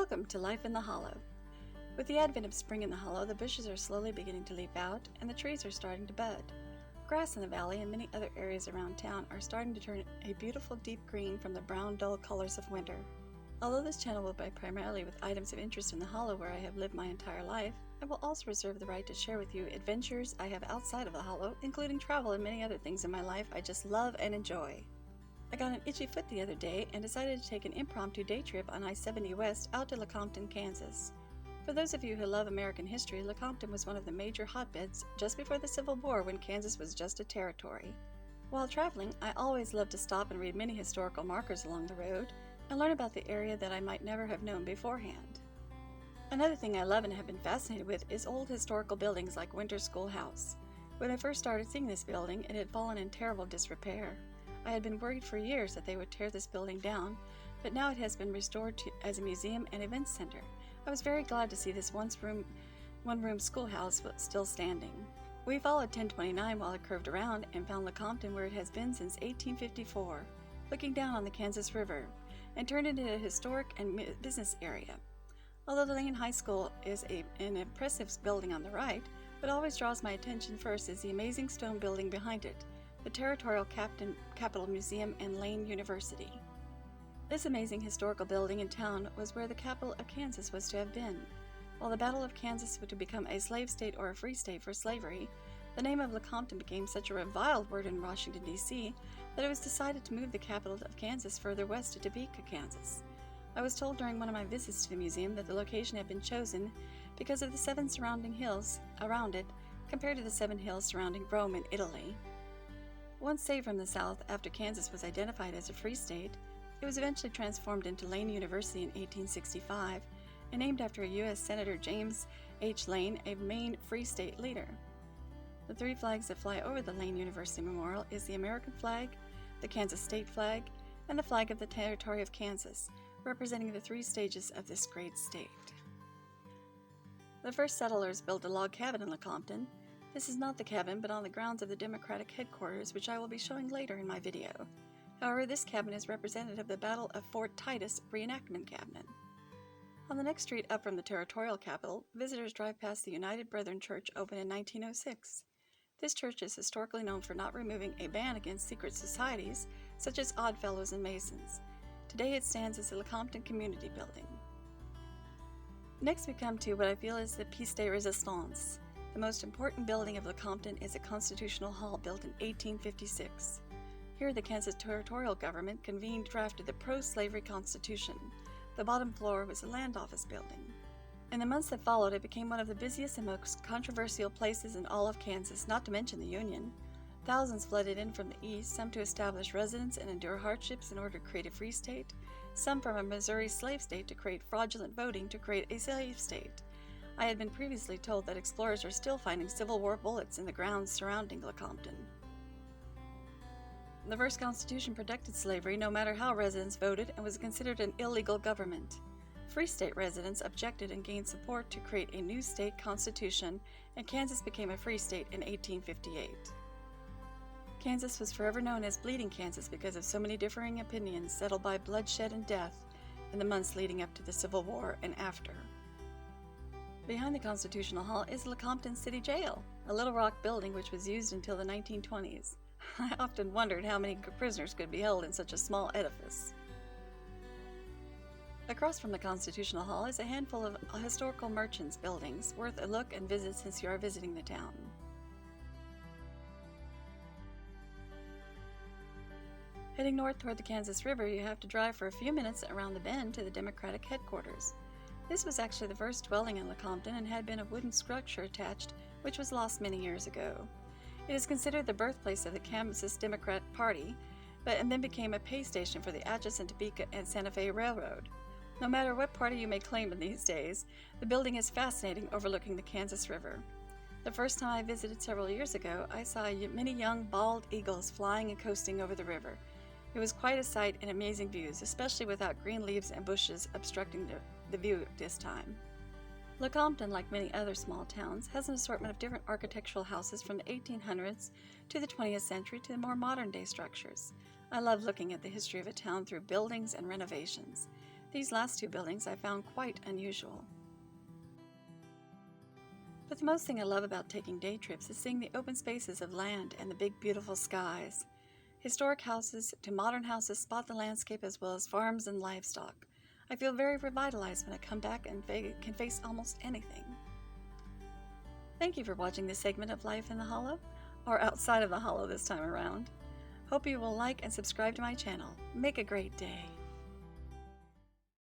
Welcome to Life in the Hollow. With the advent of spring in the Hollow, the bushes are slowly beginning to leaf out and the trees are starting to bud. Grass in the valley and many other areas around town are starting to turn a beautiful deep green from the brown dull colors of winter. Although this channel will be primarily with items of interest in the Hollow where I have lived my entire life, I will also reserve the right to share with you adventures I have outside of the Hollow, including travel and many other things in my life I just love and enjoy. I got an itchy foot the other day and decided to take an impromptu day trip on I-70 West out to Lecompton, Kansas. For those of you who love American history, Lecompton was one of the major hotbeds just before the Civil War when Kansas was just a territory. While traveling, I always love to stop and read many historical markers along the road and learn about the area that I might never have known beforehand. Another thing I love and have been fascinated with is old historical buildings like Winter School House. When I first started seeing this building, it had fallen in terrible disrepair. I had been worried for years that they would tear this building down, but now it has been restored as a museum and event center. I was very glad to see this one-room schoolhouse still standing. We followed 1029 while it curved around and found Lecompton where it has been since 1854, looking down on the Kansas River, and turned into a historic and business area. Although the Lane High School is an impressive building on the right, what always draws my attention first is the amazing stone building behind it, the Territorial Capitol Museum and Lane University. This amazing historical building in town was where the capital of Kansas was to have been. While the Battle of Kansas was to become a slave state or a free state for slavery, the name of Lecompton became such a reviled word in Washington, D.C., that it was decided to move the capital of Kansas further west to Topeka, Kansas. I was told during one of my visits to the museum that the location had been chosen because of the 7 surrounding hills around it compared to the 7 hills surrounding Rome in Italy. Once saved from the South after Kansas was identified as a free state, it was eventually transformed into Lane University in 1865 and named after a U.S. Senator James H. Lane, a Maine Free State leader. The 3 flags that fly over the Lane University Memorial is the American flag, the Kansas state flag, and the flag of the Territory of Kansas, representing the 3 stages of this great state. The first settlers built a log cabin in Lecompton. This is not the cabin, but on the grounds of the Democratic headquarters, which I will be showing later in my video. However, this cabin is representative of the Battle of Fort Titus reenactment cabin. On the next street up from the Territorial Capitol, visitors drive past the United Brethren Church, opened in 1906. This church is historically known for not removing a ban against secret societies, such as Oddfellows and Masons. Today it stands as the Lecompton Community Building. Next we come to what I feel is the piece de resistance. The most important building of Lecompton is a Constitutional Hall built in 1856. Here the Kansas Territorial Government drafted the pro-slavery Constitution. The bottom floor was a land office building. In the months that followed, it became one of the busiest and most controversial places in all of Kansas, not to mention the Union. Thousands flooded in from the east, some to establish residence and endure hardships in order to create a free state, some from a Missouri slave state to create fraudulent voting to create a slave state. I had been previously told that explorers are still finding Civil War bullets in the grounds surrounding Lecompton. The first Constitution protected slavery no matter how residents voted and was considered an illegal government. Free state residents objected and gained support to create a new state constitution, and Kansas became a free state in 1858. Kansas was forever known as Bleeding Kansas because of so many differing opinions settled by bloodshed and death in the months leading up to the Civil War and after. Behind the Constitutional Hall is Lecompton City Jail, a Little Rock building which was used until the 1920s. I often wondered how many prisoners could be held in such a small edifice. Across from the Constitutional Hall is a handful of historical merchants' buildings, worth a look and visit since you are visiting the town. Heading north toward the Kansas River, you have to drive for a few minutes around the bend to the Democratic headquarters. This was actually the first dwelling in Lecompton and had been a wooden structure attached, which was lost many years ago. It is considered the birthplace of the Kansas Democrat Party, and then became a pay station for the Atchison, Topeka, and Santa Fe Railroad. No matter what party you may claim in these days, the building is fascinating overlooking the Kansas River. The first time I visited several years ago, I saw many young bald eagles flying and coasting over the river. It was quite a sight and amazing views, especially without green leaves and bushes obstructing the view at this time. Lecompton, like many other small towns, has an assortment of different architectural houses from the 1800s to the 20th century to the more modern-day structures. I love looking at the history of a town through buildings and renovations. These last two buildings I found quite unusual. But the most thing I love about taking day trips is seeing the open spaces of land and the big beautiful skies. Historic houses to modern houses spot the landscape as well as farms and livestock. I feel very revitalized when I come back and can face almost anything. Thank you for watching this segment of Life in the Hollow, or outside of the Hollow this time around. Hope you will like and subscribe to my channel. Make a great day.